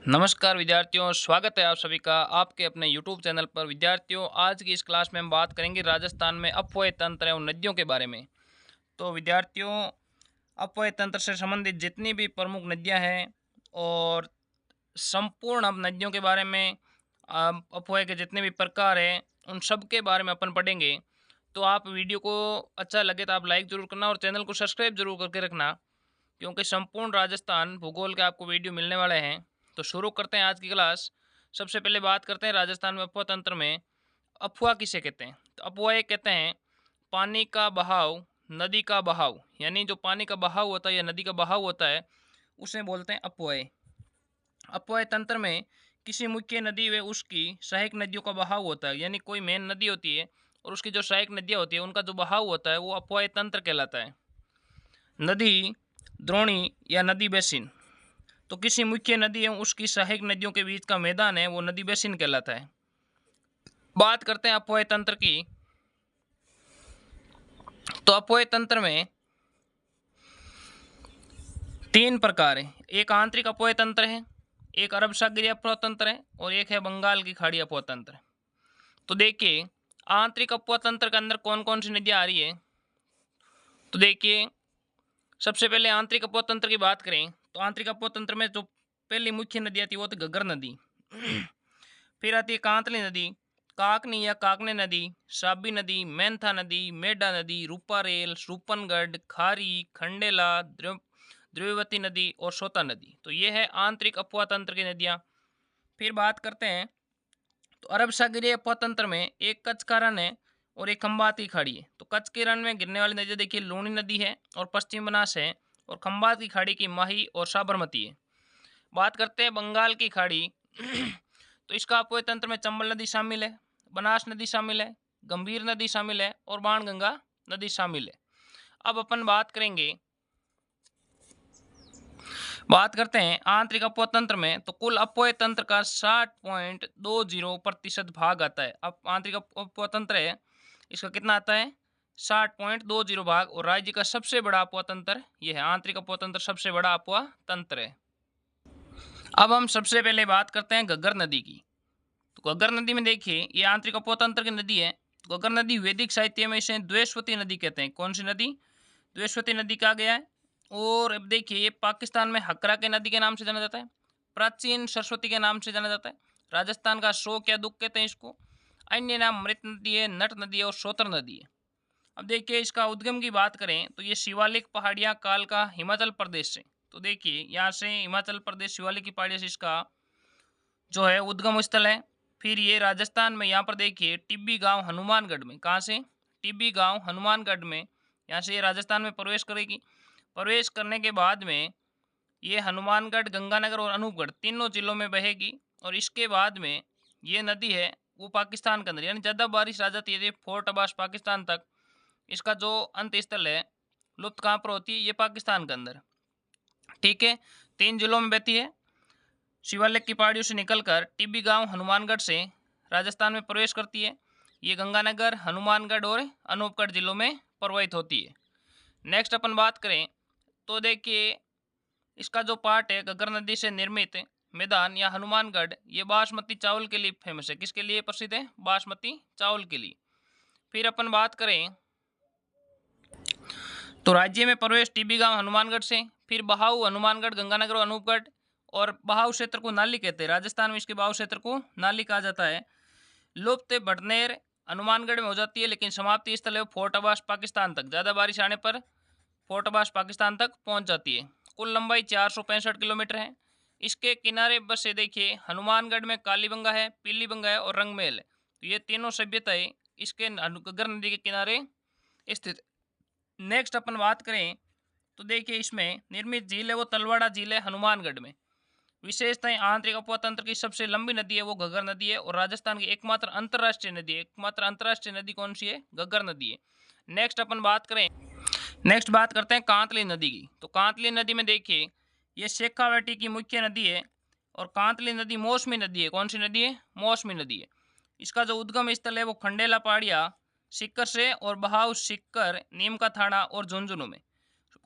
नमस्कार विद्यार्थियों, स्वागत है आप सभी का आपके अपने YouTube चैनल पर। विद्यार्थियों, आज की इस क्लास में हम बात करेंगे राजस्थान में अपव्यय तंत्र एवं नदियों के बारे में। तो विद्यार्थियों, अपव्यय तंत्र से संबंधित जितनी भी प्रमुख नदियां हैं और संपूर्ण अब नदियों के बारे में, अपव्यय के जितने भी प्रकार हैं उन सब के बारे में अपन पढ़ेंगे। तो आप वीडियो को अच्छा लगे तो आप लाइक ज़रूर करना और चैनल को सब्सक्राइब जरूर करके रखना, क्योंकि संपूर्ण राजस्थान भूगोल के आपको वीडियो मिलने वाले हैं। तो शुरू करते हैं आज की क्लास। सबसे पहले बात करते हैं राजस्थान में अफवाह तंत्र में अफवाह किसे कहते हैं। तो अफवाह ये कहते हैं पानी का बहाव, नदी का बहाव, यानी जो पानी का बहाव होता है या नदी का बहाव होता है उसे बोलते हैं अफवाह। अपव्यय तंत्र में किसी मुख्य नदी व उसकी सहायक नदियों का बहाव होता है, यानी कोई मेन नदी होती है और उसकी जो सहायक नदियाँ होती है उनका जो बहाव होता है वो अपव्यय तंत्र कहलाता है। नदी, द्रोणी या नदी बेसिन, तो किसी मुख्य नदी एवं उसकी सहायक नदियों के बीच का मैदान है वो नदी बेसिन कहलाता है। बात करते हैं अपव्यय तंत्र की। तो अपव्यय तंत्र में तीन प्रकार है। एक आंतरिक अपव्यय तंत्र है, एक अरब सागरीय अपव्यय तंत्र है और एक है बंगाल की खाड़ी अपव्यय तंत्र। तो देखिए, आंतरिक अपव्यय तंत्र के अंदर कौन कौन सी नदियां आ रही है। तो देखिए, सबसे पहले आंतरिक अपव्यय तंत्र की बात करें तो आंतरिक अपव्यय तंत्र में जो पहली मुख्य नदी आती है वो तो घग्गर नदी। फिर आती है कांतली नदी, काकनी या काकने नदी, साबी नदी, मेंथा नदी, मेडा नदी, रूपारेल, रूपनगढ़, खारी, खंडेला, द्रव्यवती नदी और सोता नदी। तो ये है आंतरिक अपव्यय तंत्र की नदियाँ। फिर बात करते हैं तो अरब सागरीय अपव्यय तंत्र में एक कच्छ का रण है और एक खंबात की खाड़ी है। तो कच्छ के रण में गिरने वाली नदियाँ देखिए लूणी नदी है और पश्चिम बनास है, और खंबात की खाड़ी की माही और साबरमती है। बात करते हैं बंगाल की खाड़ी। तो इसका अपव्यय तंत्र में चंबल नदी शामिल है, बनास नदी शामिल है, गंभीर नदी शामिल है और बाणगंगा नदी शामिल है। अब अपन बात करते हैं आंतरिक अपव्यय तंत्र में। तो कुल अपव्यय तंत्र का 60.20% भाग आता है। अब आंतरिक अपव्यय तंत्र है, इसका कितना आता है 60.20 भाग, और राज्य का सबसे बड़ा अपव्यय तंत्र यह है। आंतरिक अपव्यय तंत्र सबसे बड़ा अपव्यय तंत्र है। अब हम सबसे पहले बात करते हैं घग्गर नदी की। तो घग्गर नदी में देखिए ये आंतरिक अपव्यय तंत्र की नदी है। तो घग्गर नदी वैदिक साहित्य में इसे द्वेषवती नदी कहते हैं। कौन सी नदी? द्वेषवती नदी कहा गया है। और अब देखिए ये पाकिस्तान में हकरा के नदी के नाम से जाना जाता है, प्राचीन सरस्वती के नाम से जाना जाता है, राजस्थान का शोक या दुख कहते हैं इसको। अन्य नाम मृत नदी है, नट नदी है और सोतर नदी है। अब देखिए इसका उद्गम की बात करें तो ये शिवालिक पहाड़ियाँ काल का हिमाचल प्रदेश से। तो देखिए यहाँ से हिमाचल प्रदेश शिवालिक की पहाड़ियों से इसका जो है उद्गम स्थल है। फिर ये राजस्थान में यहाँ पर देखिए टिब्बी गांव हनुमानगढ़ में, कहाँ से? टिब्बी गांव हनुमानगढ़ में, यहाँ से ये राजस्थान में प्रवेश करेगी। प्रवेश करने के बाद में ये हनुमानगढ़, गंगानगर और अनूपगढ़ तीनों जिलों में बहेगी। और इसके बाद में ये नदी है वो पाकिस्तान के अंदर, यानी ज़्यादा बारिश आ जाती है फोर्ट अब्बास पाकिस्तान तक। इसका जो अंत स्थल है लुप्त कहाँ पर होती है? ये पाकिस्तान के अंदर। ठीक है, 3 जिलों में बहती है। शिवालिक की पहाड़ियों से निकलकर टिब्बी गांव हनुमानगढ़ से राजस्थान में प्रवेश करती है। ये गंगानगर, हनुमानगढ़ और अनूपगढ़ जिलों में प्रवाहित होती है। नेक्स्ट अपन बात करें तो देखिए इसका जो पार्ट है घग्गर नदी से निर्मित मैदान या हनुमानगढ़, ये बासमती चावल के लिए फेमस है। किसके लिए प्रसिद्ध है? बासमती चावल के लिए। फिर अपन बात करें तो राज्य में प्रवेश टिब्बी गांव हनुमानगढ़ से, फिर बहाऊ हनुमानगढ़, गंगानगर और अनूपगढ़, और बहाऊ क्षेत्र को नाली कहते हैं। राजस्थान में इसके बहाऊ क्षेत्र को नाली कहा जाता है। लुप्त भटनेर हनुमानगढ़ में हो जाती है, लेकिन समाप्ति स्थल है फोर्ट अब्बास पाकिस्तान तक। ज़्यादा बारिश आने पर फोर्ट अब्बास पाकिस्तान तक पहुंच जाती है। कुल लंबाई 465 किलोमीटर है। इसके किनारे बस ये देखिए हनुमानगढ़ में कालीबंगा है, पीलीबंगा है और रंगमेल है। तो ये तीनों सभ्यताएं इसके घग्गर नदी के किनारे स्थित। नेक्स्ट अपन बात करें तो देखिए इसमें निर्मित झील है वो तलवाड़ा झील है हनुमानगढ़ में। विशेषताएं आंतरिक अपव्यय तंत्र की सबसे लंबी नदी है वो घग्गर नदी है, और राजस्थान की एकमात्र अंतर्राष्ट्रीय नदी है। एकमात्र अंतर्राष्ट्रीय नदी कौन सी है? घग्गर नदी है। नेक्स्ट बात करते हैं कांतली नदी की। तो कांतली नदी में देखिए ये शेखावाटी की मुख्य नदी है, और कांतली नदी मौसमी नदी है। कौन सी नदी है? मौसमी नदी है। इसका जो उद्गम स्थल है वो खंडेला पहाड़िया सिक्कर से, और बहाव सिक्कर, नीम का थाना और झुंझुनू में।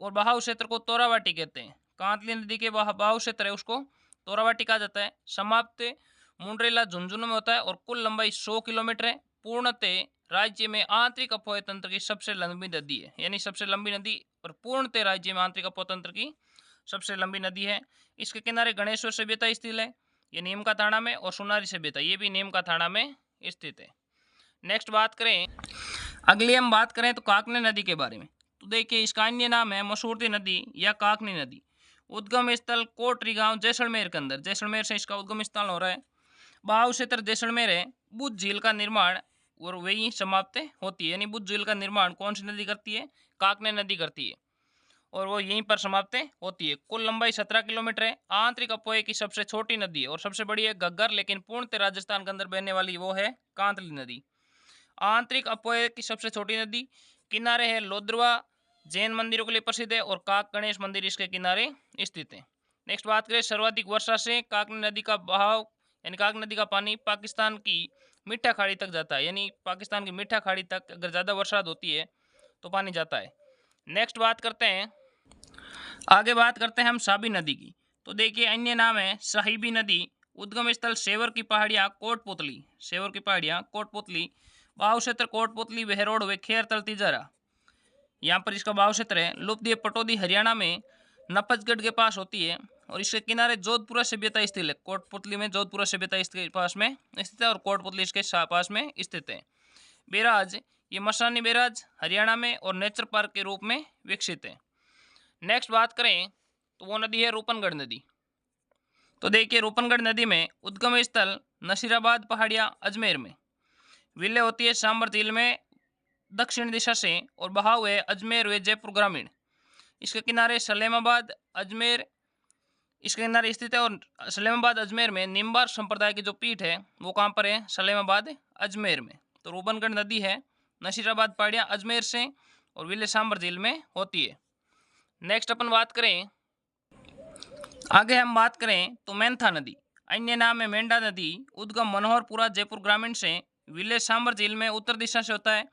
और बहाव क्षेत्र को तोरावाटी कहते हैं। कांतली नदी के बहाव क्षेत्र है उसको तोराबाटी कहा जाता है। समाप्त मुंड्रेला झुंझुनू में होता है और कुल लंबाई 100 किलोमीटर है। पूर्णतः राज्य में आंतरिक अपव्यय तंत्र की सबसे लंबी नदी है, यानी सबसे लंबी नदी और पूर्णतः राज्य में आंतरिक अपव्यय तंत्र की सबसे लंबी नदी है। इसके किनारे गणेश्वर सभ्यता स्थित है, ये नीम का थाना में, और सोनारी सभ्यता ये भी नीम का थाना में स्थित है। नेक्स्ट बात करें, अगली हम बात करें तो काकनी नदी के बारे में। तो देखिए इसका अन्य नाम है मसूरती नदी या काकनी नदी। उद्गम स्थल कोटरी गांव जैसलमेर के अंदर, जैसलमेर से इसका उद्गम स्थल हो रहा है। बहाव क्षेत्र जैसलमेर है। बुद्ध झील का निर्माण और वही समाप्त होती है, यानी बुद्ध झील का निर्माण कौन सी नदी करती है? काकनी नदी करती है और वो यहीं पर समाप्त होती है। कुल लंबाई 17 किलोमीटर है। आंतरिक अपव्यय की सबसे छोटी नदी है और सबसे बड़ी है घग्गर, लेकिन पूर्णतः राजस्थान के अंदर बहने वाली वो है कांतली नदी। आंतरिक अपव्यय की सबसे छोटी नदी। किनारे है लोद्रवा, जैन मंदिरों के लिए प्रसिद्ध है, और काक गणेश मंदिर इसके किनारे स्थित है। नेक्स्ट बात करें, सर्वाधिक वर्षा से काकनी नदी का बहाव यानी काकनी नदी का पानी पाकिस्तान की मीठा खाड़ी तक जाता है, यानी पाकिस्तान की मीठा खाड़ी तक अगर ज़्यादा बरसात होती है तो पानी जाता है। नेक्स्ट बात करते हैं, आगे बात करते हैं हम साबी नदी की। तो देखिए अन्य नाम है साहिबी नदी। उद्गम स्थल सेवर की पहाड़ियाँ कोटपुतली, सेवर की पहाड़ियाँ कोटपुतली। बहाव क्षेत्र कोटपुतली, बहरोड व खेरतल तिजारा, यहाँ पर इसका बहाव क्षेत्र है। लुपदीप पटौदी हरियाणा में नफजगढ़ के पास होती है और इसके किनारे जोधपुरा सभ्यता स्थित है। कोटपुतली में जोधपुरा सभ्यता इसके पास में स्थित है और कोटपुतली इसके पास में स्थित है। बैराज, ये मसानी बैराज हरियाणा में और नेचर पार्क के रूप में विकसित है। नेक्स्ट बात करें तो वो नदी है रूपनगढ़ नदी। तो देखिए रूपनगढ़ नदी में उद्गम स्थल नसीराबाद पहाड़ियाँ अजमेर में, विलय होती है सांबर झील में दक्षिण दिशा से, और बहाव है अजमेर व जयपुर ग्रामीण। इसके किनारे सलेमाबाद अजमेर इसके किनारे स्थित है और सलेमाबाद अजमेर में निम्बार संप्रदाय की जो पीठ है वो कहाँ पर है? सलेमाबाद अजमेर में। तो रूपनगढ़ नदी है नसीराबाद पहाड़ियाँ अजमेर से और विलय सांबर झील में होती है। नेक्स्ट अपन बात करें, आगे हम बात करें तो मेंथा नदी, अन्य नाम है मेंढा नदी। उद्गम मनोहरपुरा जयपुर ग्रामीण से, विलय सांबर झील में उत्तर दिशा से होता है।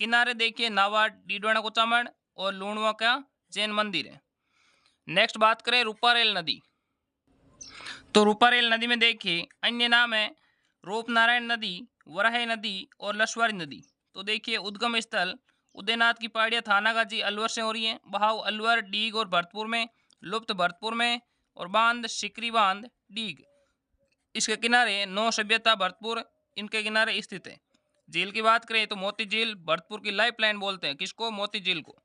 किनारे देखिए नावा डीडवाना कुचामण और लूणवा का जैन मंदिर है। नेक्स्ट बात करें रूपारेल नदी। तो रूपारेल नदी में देखिए अन्य नाम है रूपनारायण नदी, वराह नदी और लसवारी नदी। तो देखिए उद्गम स्थल उदयनाथ की पहाड़ियाँ थानागाजी अलवर से हो रही है। बहाव अलवर, डीग और भरतपुर में, लुप्त भरतपुर में, और बांध सिकरी बांध डीग। इसके किनारे नौ सभ्यता भरतपुर इनके किनारे स्थित है। झील की बात करें तो मोती झील भरतपुर की लाइफ लाइन बोलते हैं, किसको? मोती झील को।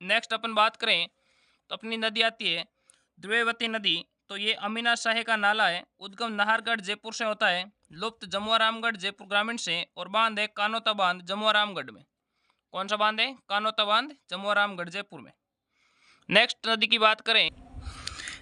नेक्स्ट अपन बात करें तो अपनी नदी आती है द्वैवती नदी। तो ये अमीना शाही का नाला है। उद्गम नाहरगढ़ जयपुर से होता है। लुप्त जमुआ रामगढ़ जयपुर ग्रामीण से, और बांध है कानोता बांध जमुआ रामगढ़ में। कौन सा बांध है? कानोता बांध जमुआ रामगढ़ जयपुर में। नेक्स्ट नदी की बात करें,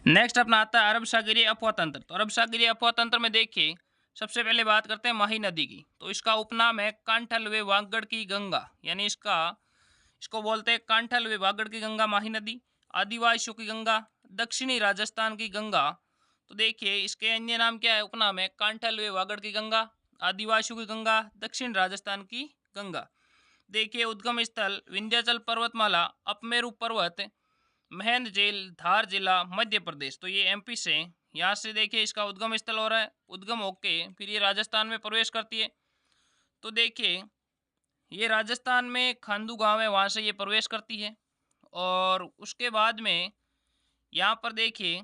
नेक्स्ट अपना आता है अरब सागरीय अपवा तंत्र। तो अरब सागरीय अपवा तंत्र में देखिए सबसे पहले बात करते हैं माही नदी की। तो इसका उपनाम है कांठल व वागड़ की गंगा, यानी इसको बोलते हैं कांठल व वागड़ की गंगा माही नदी। आदिवासियों की गंगा, दक्षिणी राजस्थान की गंगा। तो देखिए इसके अन्य नाम क्या है? उपनाम है कांठल व वागड़ की गंगा, आदिवासियों की गंगा, दक्षिण राजस्थान की गंगा। देखिए उद्गम स्थल विंध्याचल पर्वतमाला, अपमेरु पर्वत, महेंद्र झील, धार जिला, मध्य प्रदेश। तो ये एमपी से, यहाँ से देखिए इसका उद्गम स्थल हो रहा है। उद्गम होके फिर ये राजस्थान में प्रवेश करती है। तो देखिए ये राजस्थान में खांडू गांव है, वहाँ से ये प्रवेश करती है और उसके बाद में यहाँ पर देखिए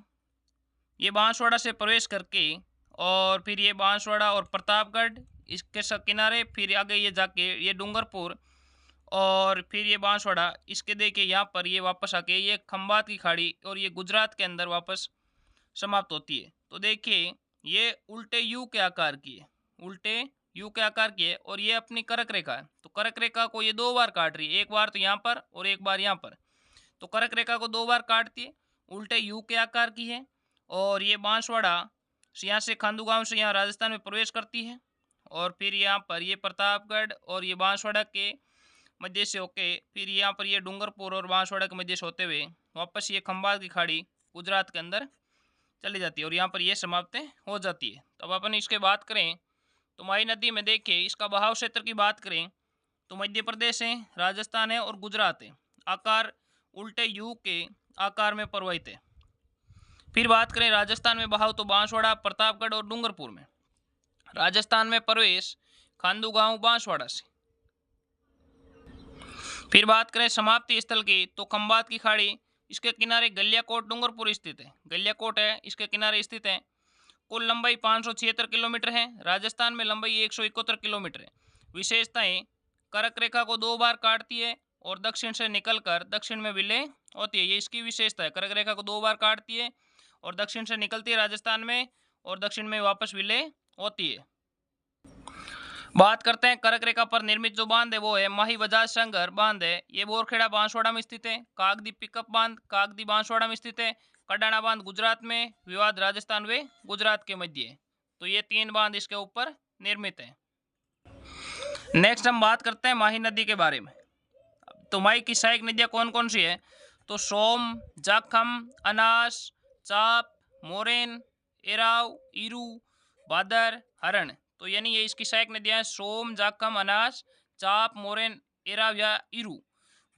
ये बांसवाड़ा से प्रवेश करके और फिर ये बांसवाड़ा और प्रतापगढ़ इसके किनारे, फिर आगे ये जाके ये डूंगरपुर और फिर ये बांसवाड़ा, इसके देखिए यहाँ पर ये वापस आके ये खंबात की खाड़ी और ये गुजरात के अंदर वापस समाप्त होती है। तो देखिए ये उल्टे यू के आकार की है, उल्टे यू के आकार की है और ये अपनी करक रेखा है। तो करक रेखा को ये दो बार काट रही है, एक बार तो यहाँ पर और एक बार यहाँ पर। तो करक रेखा को दो बार काटती है, उल्टे यू के आकार की है और ये बांसवाड़ा यहाँ से खांडू गांव से यहाँ राजस्थान में प्रवेश करती है और फिर यहाँ पर ये प्रतापगढ़ और ये बांसवाड़ा के मध्य से होके फिर यहाँ पर ये डूंगरपुर और बांसवाड़ा के मध्य से होते हुए वापस ये खंबात की खाड़ी गुजरात के अंदर चली जाती है और यहाँ पर ये समाप्त हो जाती है। तो अब अपन इसके बात करें तो माही नदी में देखिए इसका बहाव क्षेत्र की बात करें तो मध्य प्रदेश है, राजस्थान है और गुजरात है। आकार उल्टे यू के आकार में प्रवाहित है। फिर बात करें राजस्थान में बहाव तो बांसवाड़ा, प्रतापगढ़ और डूंगरपुर में। राजस्थान में प्रवेश खांडूगांव, बांसवाड़ा से। फिर बात करें समाप्ति स्थल की तो खंबात की खाड़ी, इसके किनारे गलियाकोट डूंगरपुर स्थित है। गलियाकोट है इसके किनारे स्थित है। कुल लंबाई 576 किलोमीटर है। राजस्थान में लंबाई 171 किलोमीटर है। विशेषताएं, कर्क रेखा को 2 बार काटती है और दक्षिण से निकलकर दक्षिण में विलय होती है। ये इसकी विशेषता है। कर्क रेखा को 2 बार काटती है और दक्षिण से निकलती है राजस्थान में और दक्षिण में वापस विलय होती है। बात करते हैं कर्क रेखा पर निर्मित जो बांध है वो है माही बजाज संघर बांध है। ये बोरखेड़ा बांसवाड़ा में स्थित है। कागदी पिकअप बांध कागदी बांसवाड़ा में स्थित है। कडाना बांध गुजरात में, विवाद राजस्थान व गुजरात के मध्य है। तो ये 3 बांध इसके ऊपर निर्मित है। नेक्स्ट हम बात करते हैं माही नदी के बारे में। तो माही की सहायक नदियां कौन कौन सी है? तो सोम, जाखम, अनास, चाप, मोरेन, एराव, ईरू, भादर, हरण। तो यानी ये इसकी सहायक नदियां हैं सोम, जाखम, अनास, चाप, मोरेन, एराव या ईरू,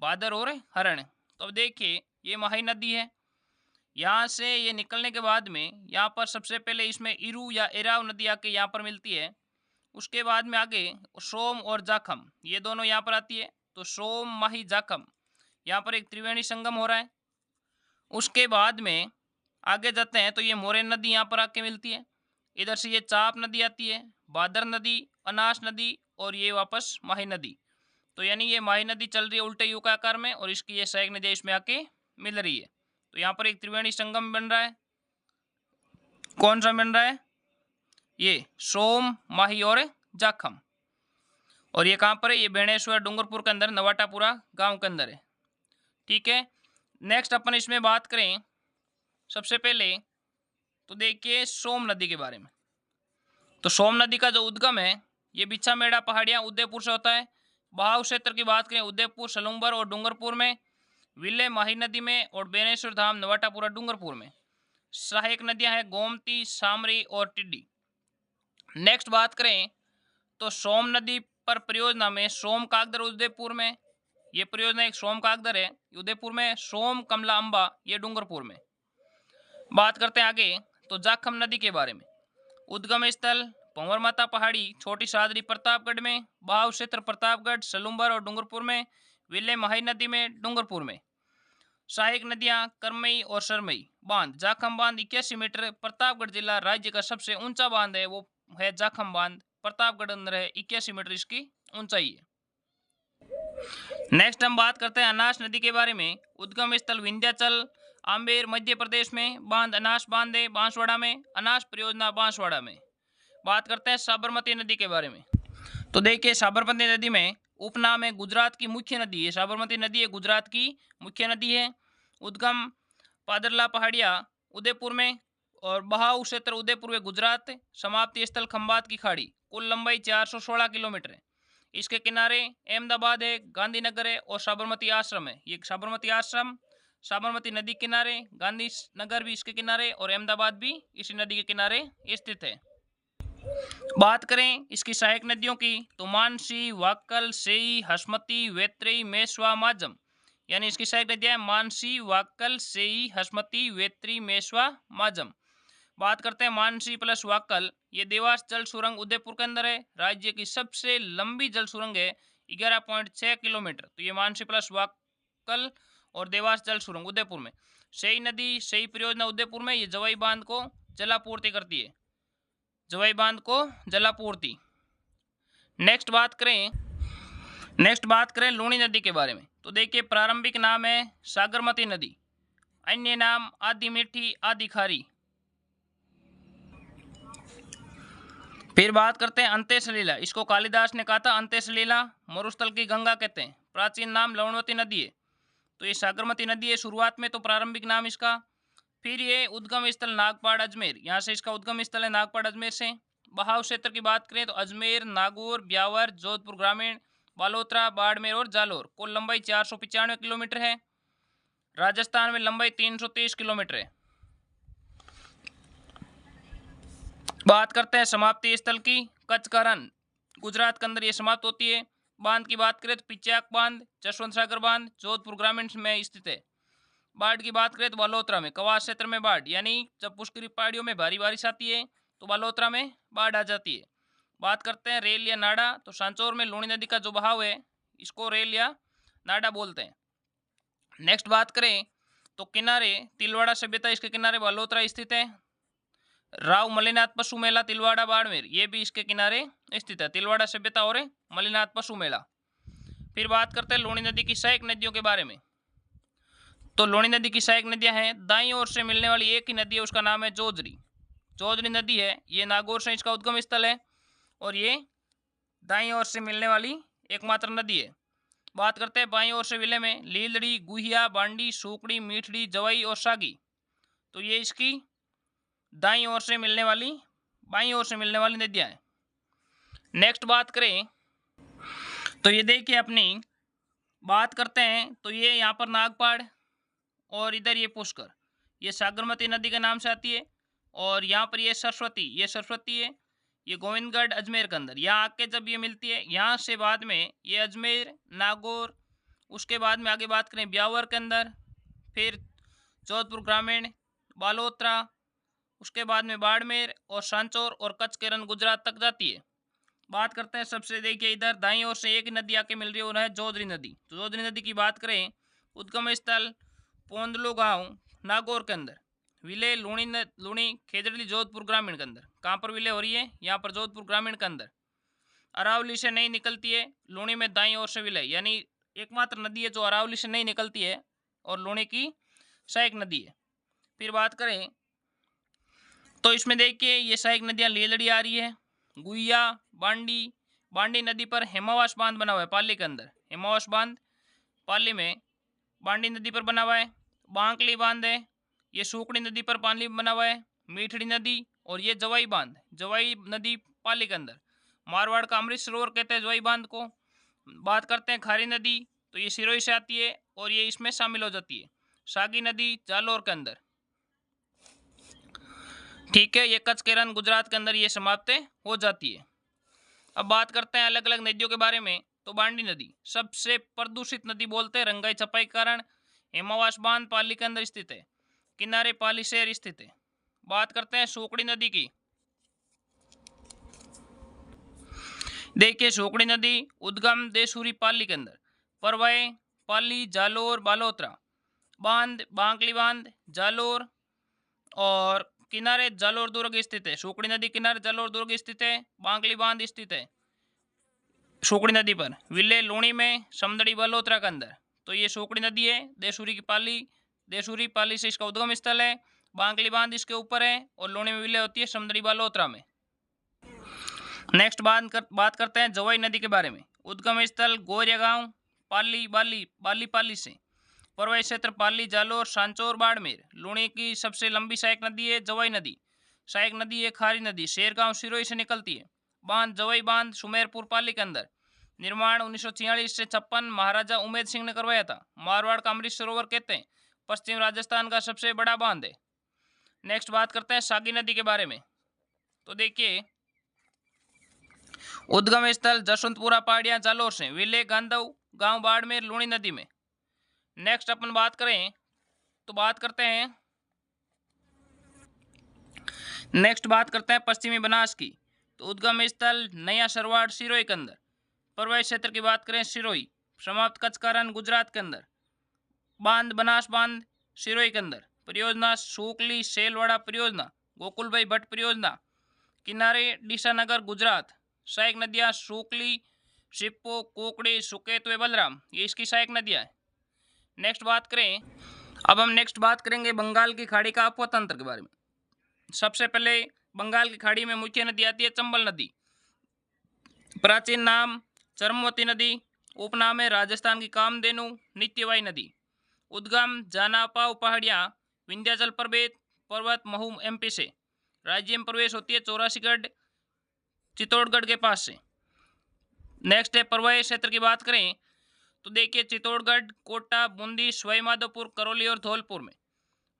भादर और हरण। तो अब देखिए ये माही नदी है। यहाँ से ये निकलने के बाद में यहाँ पर सबसे पहले इसमें ईरू या एराव नदी आके यहाँ पर मिलती है। उसके बाद में आगे सोम और जाखम ये दोनों यहाँ पर आती है। तो सोम, माही, जाखम यहाँ पर एक त्रिवेणी संगम हो रहा है। उसके बाद में आगे जाते हैं तो ये मोरेन नदी यहाँ पर आके मिलती है। इधर से ये चाप नदी आती है, भादर नदी, अनास नदी और ये वापस माही नदी। तो यानी ये माही नदी चल रही है उल्टे यू के आकार में और इसकी ये सहायक नदी इसमें आके मिल रही है। तो यहाँ पर एक त्रिवेणी संगम बन रहा है। कौन सा बन रहा है? ये सोम, माही और जाखम। और ये कहाँ पर है? ये बेणेश्वर डूंगरपुर के अंदर, नवाटापुरा गांव के अंदर है। ठीक है। नेक्स्ट अपन इसमें बात करें सबसे पहले तो देखिए सोम नदी के बारे में। तो सोम नदी का जो उद्गम है ये बिछामेड़ा पहाड़ियाँ उदयपुर से होता है। बहाव क्षेत्र की बात करें उदयपुर, सलूंबर और डूंगरपुर में, विले माही नदी में और बेनेश्वर धाम, नवाटापुरा डूंगरपुर में। सहायक नदियां हैं गोमती, सामरी और टिड्डी। नेक्स्ट बात करें तो सोम नदी पर परियोजना में सोम कागदर उदयपुर में, ये परियोजना एक सोम कागदर है उदयपुर में, सोम कमला अंबा ये डूंगरपुर में। बात करते हैं आगे तो जाखम नदी के बारे में। उद्गम स्थल पंवर माता पहाड़ी, छोटी सादरी प्रतापगढ़ में, बहाव क्षेत्र प्रतापगढ़, सलूंबर और डूंगरपुर में, विले माही नदी में डूंगरपुर में। सहायक नदियां करमई और सरमई। बांध जाखम बांध 81 मीटर, प्रतापगढ़ जिला राज्य का सबसे ऊंचा बांध है वो है जाखम बांध, प्रतापगढ़ अंदर है, 81 मीटर इसकी ऊंचाई है। नेक्स्ट हम बात करते हैं अनास नदी के बारे में। उद्गम स्थल विंध्याचल, आम्बेर मध्य प्रदेश में, बांध अनास बांध है बांसवाड़ा में, अनास परियोजना बांसवाड़ा में। बात करते हैं साबरमती नदी के बारे में। तो देखिए साबरमती नदी में उपनाम है गुजरात की मुख्य नदी है। साबरमती नदी है गुजरात की मुख्य नदी है। उद्गम पादरला पहाड़िया उदयपुर में और बहाव क्षेत्र उदयपुर व गुजरात। समाप्ति स्थल खंबात की खाड़ी। कुल लंबाई 416 किलोमीटर है। इसके किनारे अहमदाबाद है, गांधीनगर है और साबरमती आश्रम है। ये साबरमती आश्रम साबरमती नदी किनारे, गांधीनगर भी इसके किनारे और अहमदाबाद भी इसी नदी के किनारे स्थित है। बात करें इसकी सहायक नदियों की तो मानसी, वाक्कल, सेई, हसमती, वेत्री, मेसवा, माजम। यानी इसकी सहायक नदियां मानसी, वाक्कल, सेई, हसमती, वेत्री, मेसवा, माजम। बात करते हैं मानसी प्लस वाक्कल, ये देवास जल सुरंग उदयपुर के अंदर है। राज्य की सबसे लंबी जल सुरंग है 11.6 किलोमीटर। तो ये मानसी प्लस वाक्कल और देवास जल सुरंग उदयपुर में। सेई नदी, सेई परियोजना उदयपुर में, ये जवाई बांध को जलापूर्ति करती है, जवाई बांध को जलापूर्ति। नेक्स्ट बात करें लूणी नदी के बारे में। तो देखिए प्रारंभिक नाम है सागरमती नदी, अन्य नाम आदि मीठी, आदि खारी। फिर बात करते हैं अंत्य सलीला। इसको कालिदास ने कहा था अंत्य सलीला। मरुस्थल की गंगा कहते हैं। प्राचीन नाम लवणवती नदी है। तो ये सागरमती नदी है शुरुआत में, तो प्रारंभिक नाम इसका। फिर ये उद्गम स्थल नागपाड़ अजमेर, यहाँ से इसका उद्गम स्थल है नागपाड़ अजमेर से। बहाव क्षेत्र की बात करें तो अजमेर, नागौर, ब्यावर, जोधपुर ग्रामीण, बालोतरा, बाड़मेर और जालोर। कुल लंबाई 495 किलोमीटर है। राजस्थान में लंबाई 330 किलोमीटर है। बात करते हैं समाप्ति स्थल की। कच्छ का रण गुजरात के अंदर ये समाप्त होती है। बांध की बात करें तो पिचाक बांध, जसवंत सागर बांध जोधपुर ग्रामीण में स्थित है। बाढ़ की बात करें तो बालोतरा में, कवास क्षेत्र में बाढ़, यानी जब पुष्करी पहाड़ियों में भारी बारिश आती है तो बालोतरा में बाढ़ आ जाती है। बात करते हैं रेल या नाडा, तो सांचौर में लूणी नदी का जो बहाव है इसको रेल या नाडा बोलते हैं। नेक्स्ट बात करें तो किनारे तिलवाड़ा सभ्यता, इसके किनारे बालोतरा स्थित है। राव मलिनाथ पशु मेला तिलवाड़ा बाड़मेर, ये भी इसके किनारे स्थित है, तिलवाड़ा सभ्यता और मलिनाथ पशु मेला। फिर बात करते हैं लूणी नदी की सहायक नदियों के बारे में। तो लूणी नदी की सहायक नदियां हैं, दाईं ओर से मिलने वाली एक ही नदी है, उसका नाम है जोजरी। जोजरी नदी है, ये नागौर से इसका उद्गम स्थल है और ये दाईं ओर से मिलने वाली एकमात्र नदी है। बात करते हैं बाईं ओर से विलय में लीलड़ी, गुहिया, बांडी, सूकड़ी, मीठड़ी, जवाई और सागी, तो ये इसकी दाईं ओर से मिलने वाली, बाईं ओर से मिलने वाली नदियां हैं। नेक्स्ट बात करें तो ये देखिए अपनी बात करते हैं तो ये यहाँ पर नागपाड़ और इधर ये पुष्कर, ये सागरमती नदी के नाम से आती है। और यहाँ पर ये सरस्वती है, ये गोविंदगढ़ अजमेर के अंदर, यहाँ आके जब ये मिलती है यहाँ से बाद में ये अजमेर, नागौर, उसके बाद में आगे बात करें ब्यावर के अंदर, फिर जोधपुर ग्रामीण, बालोतरा, उसके बाद में बाड़मेर और सांचौर और कच्छ के रन गुजरात तक जाती है। बात करते हैं सबसे, देखिए इधर दाईं ओर से एक नदी आके मिल रही है और है जोधरी नदी। तो जोधरी नदी की बात करें, उद्गम स्थल पोंदलो गांव नागौर के अंदर, विलय लूणी खेजड़ी जोधपुर ग्रामीण के अंदर। कहाँ पर विलय हो रही है? यहाँ पर जोधपुर ग्रामीण के अंदर। अरावली से नहीं निकलती है, लूणी में दाईं ओर से विलय, यानी एकमात्र नदी है जो अरावली से नहीं निकलती है और लूणी की सहायक नदी है। फिर बात करें तो इसमें देखिए ये सहायक नदियाँ लीलड़ी आ रही है, गुइया, बांडी नदी पर हेमावास बांध बना हुआ है पाली के अंदर, हेमावास बांध पाली में बांडी नदी पर बना हुआ है। बांकली बांध है, ये सूकड़ी नदी पर पाली में बना हुआ है। मीठड़ी नदी और ये जवाई बांध, जवाई नदी पाली के अंदर, मारवाड़ का अमृत सरोवर कहते हैं जवाई बांध को। बात करते हैं खारी नदी, तो ये सिरोही से आती है और ये इसमें शामिल हो जाती है। सागी नदी जालोर के अंदर, ठीक है, ये कच्छ के रन गुजरात के अंदर ये समाप्त हो जाती है। अब बात करते हैं अलग अलग नदियों के बारे में। तो बांडी नदी सबसे प्रदूषित नदी बोलते हैं रंगाई छपाई के कारण, हेमावास बांध पाली के अंदर स्थित है, किनारे पाली शहर स्थित है। बात करते हैं सूकड़ी नदी की, देखिए सूकड़ी नदी उद्गम देशूरी पाली के अंदर, परवाई पाली जालोर बालोतरा, बांध बांकली बांध जालोर और किनारे जालोर दुर्ग स्थित है। सूकड़ी नदी किनारे जालोर दुर्ग स्थित है, बांकली बांध स्थित है सूकड़ी नदी पर। विले लूणी में समदड़ी बालोतरा के अंदर, तो ये सूकड़ी नदी है, देशूरी की पाली, देशूरी पाली से इसका उद्गम स्थल है, बांकली बांध इसके ऊपर है और लूणी में विलय होती है समदड़ी बालोतरा में। नेक्स्ट बात करते हैं जवाई नदी के बारे में। उद्गम स्थल गोरिया गांव, बाली पाली से, परवाई क्षेत्र पाली, जालोर, सांचौर, बाड़मेर। लूणी की सबसे लंबी सहायक नदी है जवाई नदी, सहायक नदी है खारी नदी, शेरगांव सिरोही से निकलती है। बांध जवाई बांध सुमेरपुर पाली के अंदर, निर्माण 1946 से 56 महाराजा उमेद सिंह ने करवाया था। मारवाड़ का अमृत सरोवर कहते हैं, पश्चिम राजस्थान का सबसे बड़ा बांध है। नेक्स्ट बात करते हैं सागी नदी के बारे में। तो देखिए उद्गम स्थल जसवंतपुरा पहाड़ियां जालोर से, विले गांधव गांव बाड़मेर लूणी नदी में। नेक्स्ट अपन बात करें तो बात करते हैं पश्चिमी बनास की। तो उद्गम स्थल नया सरवाड़ सिरोही के अंदर, परवाई क्षेत्र की बात करें सिरोही, समाप्त कच्छ का रन गुजरात के अंदर। बांध बनास बांध सिरोही के अंदर, परियोजना सूकली सेलवाड़ा परियोजना, गोकुल भाई भट्ट परियोजना, किनारे डीसानगर गुजरात। सहायक नदियाँ सूकली, शिप्पो, कोकड़ी, सुकेत व बलराम, ये इसकी सहायक नदियाँ हैं। नेक्स्ट बात करें, अब हम नेक्स्ट बात करेंगे बंगाल की खाड़ी का अपवा तंत्र के बारे में। सबसे पहले बंगाल की खाड़ी में मुख्य नदी आती है चंबल नदी, प्राचीन नाम चरमवती नदी, उपनाम है राजस्थान की कामधेनु नित्यवाई नदी। उद्गम जानापाव पहाड़ियाँ, विंध्याचल पर्वत महू एमपी से। राज्य में प्रवेश होती है चौरासीगढ़ चित्तौड़गढ़ के पास से। नेक्स्ट है परवाई क्षेत्र की बात करें तो देखिए चित्तौड़गढ़, कोटा, बूंदी, सवाई माधोपुर, करौली और धौलपुर में।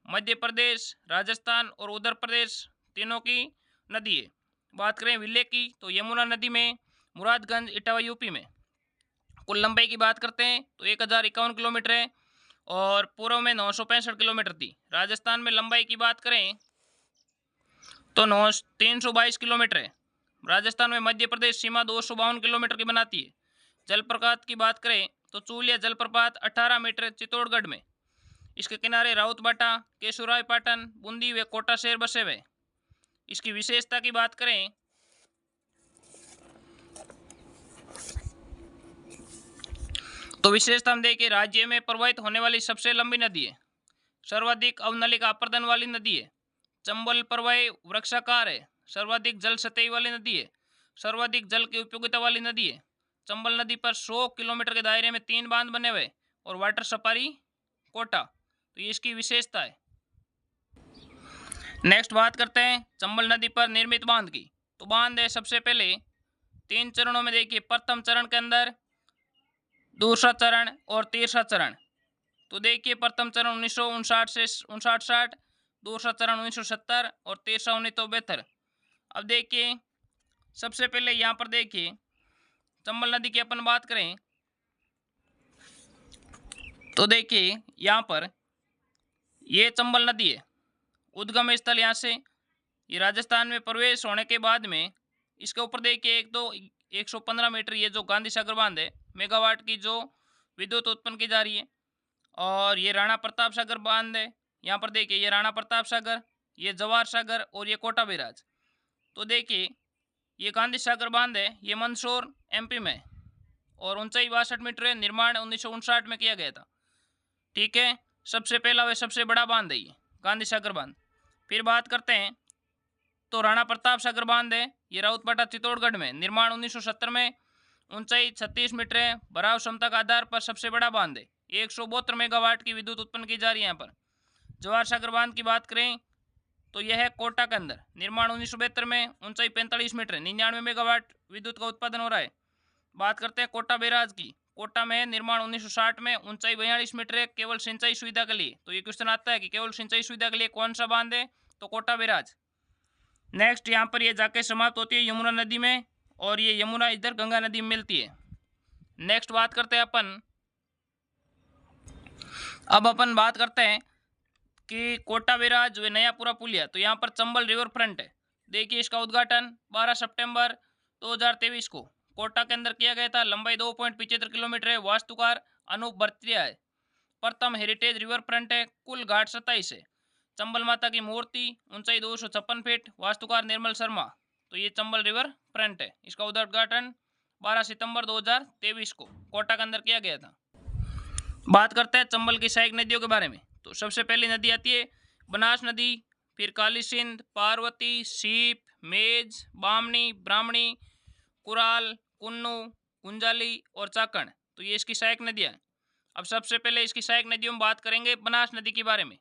मध्य प्रदेश, राजस्थान और उत्तर प्रदेश तीनों की नदी है। बात करें विले की तो यमुना नदी में, मुरादगंज इटावा यूपी में। कुल लंबाई की बात करते हैं तो 1051 किलोमीटर है और पूर्व में 965 किलोमीटर थी। राजस्थान में लंबाई की बात करें तो 322 किलोमीटर है। राजस्थान में मध्य प्रदेश सीमा 252 किलोमीटर की बनाती है। जलप्रपात की बात करें तो चूलिया जलप्रपात 18 मीटर चित्तौड़गढ़ में। इसके किनारे राउतबाटा, केशुराय पाटन, बूंदी व कोटा शहर बसे हुए। इसकी विशेषता की बात करें तो विशेषता हम देखिए, राज्य में प्रवाहित होने वाली सबसे लंबी नदी है। सर्वाधिक अवनलिका अपर्दन वाली नदी है। चंबल प्रवाही वृक्षाकार है। सर्वाधिक जल सतही वाली नदी है। सर्वाधिक जल की उपयोगिता वाली नदी है। चंबल नदी पर 100 किलोमीटर के दायरे में 3 बांध बने हुए और वाटर सफारी कोटा, तो ये इसकी विशेषता है। नेक्स्ट बात करते हैं चंबल नदी पर निर्मित बांध की। तो बांध है सबसे पहले 3 चरणों में। देखिए, प्रथम चरण के अंदर, दूसरा चरण और तीसरा चरण। तो देखिए, प्रथम चरण 1959 से 59-60, दूसरा चरण 1970 और तीसरा 1972। अब देखिए, सबसे पहले यहाँ पर देखिए चंबल नदी की अपन बात करें तो देखिए यहाँ पर ये चंबल नदी है। उद्गम स्थल यहाँ से, ये राजस्थान में प्रवेश होने के बाद में इसके ऊपर देखिए 115 मीटर ये जो गांधी सागर बांध है, मेगावाट की जो विद्युत उत्पन्न की जा रही है। और ये राणा प्रताप सागर बांध है। यहाँ पर देखिए, ये राणा प्रताप सागर, ये जवाहर सागर और ये कोटा बैराज। तो देखिए, ये गांधी सागर बांध है, ये मंदसौर एमपी में और ऊंचाई 62 मीटर है। निर्माण 1959 में किया गया था। ठीक है, सबसे पहला व सबसे बड़ा बांध है ये गांधी सागर बांध। फिर बात करते हैं तो राणा प्रताप सागर बांध है, ये राउतपाटा चित्तौड़गढ़ में। निर्माण 1970 में, ऊंचाई 36 मीटर है। भराव क्षमता के आधार पर सबसे बड़ा बांध है। 172 मेगावाट की विद्युत उत्पन्न की जा रही है यहाँ पर। जवाहर सागर बांध की बात करें तो यह है कोटा के अंदर। निर्माण 1972 में, ऊंचाई 45 मीटर है। 99 मेगावाट विद्युत का उत्पादन हो रहा है। बात करते हैं कोटा बैराज की। कोटा में निर्माण 1960 में, ऊंचाई 42 मीटर है, केवल सिंचाई सुविधा के लिए। तो ये क्वेश्चन आता है कि केवल सिंचाई सुविधा के लिए कौन सा बांध है, तो कोटा बैराज। नेक्स्ट, यहाँ पर ये जाके समाप्त होती है यमुना नदी में, और ये यमुना इधर गंगा नदी में मिलती है। नेक्स्ट बात करते हैं अब अपन बात करते हैं कि कोटा बैराज व नयापुरा पुलिया। तो यहाँ पर चंबल रिवर फ्रंट है। देखिए, इसका उद्घाटन 12 सितंबर 2023 को कोटा के अंदर किया गया था। लंबाई 2.75 किलोमीटर है। वास्तुकार अनूप भरतिया है। प्रथम हेरिटेज रिवर फ्रंट है। कुल घाट 27 है। चंबल माता की मूर्ति, ऊंचाई 256 फीट, वास्तुकार निर्मल शर्मा। तो ये चंबल रिवर फ्रंट है। इसका उद्घाटन 12 सितंबर 2023 को कोटा के अंदर किया गया था। बात करते हैं चंबल की सहायक नदियों के बारे में। तो सबसे पहली नदी आती है बनास नदी, फिर काली सिंध, पार्वती, सीप, मेज, बामनी, ब्राह्मणी, कुराल, कुन्नू, कुंजाली और चाकण। तो ये इसकी सहायक नदियाँ हैं। अब सबसे पहले इसकी सहायक नदियों में बात करेंगे बनास नदी के बारे में।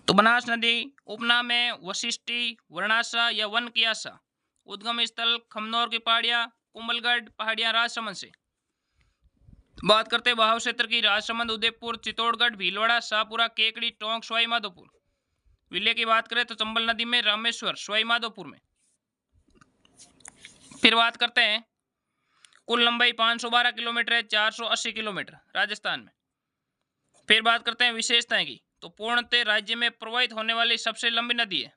तो बनास नदी उपनाम है वशिष्ठी, वर्णासा या वन की आशा। उद्गम स्थल खमनौर की पहाड़ियाँ, कुंभलगढ़ पहाड़ियाँ राजसमंद से। बात करते हैं बहाव क्षेत्र की। राजसमंद, उदयपुर, चित्तौड़गढ़, भीलवाड़ा, शाहपुरा, केकड़ी, टोंक, सवाई माधोपुर। विलेय की बात करें तो चंबल नदी में रामेश्वर, सवाई माधोपुर में। फिर बात करते हैं कुल लंबाई 512 किलोमीटर है, 480 किलोमीटर राजस्थान में। फिर बात करते हैं विशेषताएं की। तो पूर्णतः राज्य में प्रवाहित होने वाली सबसे लंबी नदी है,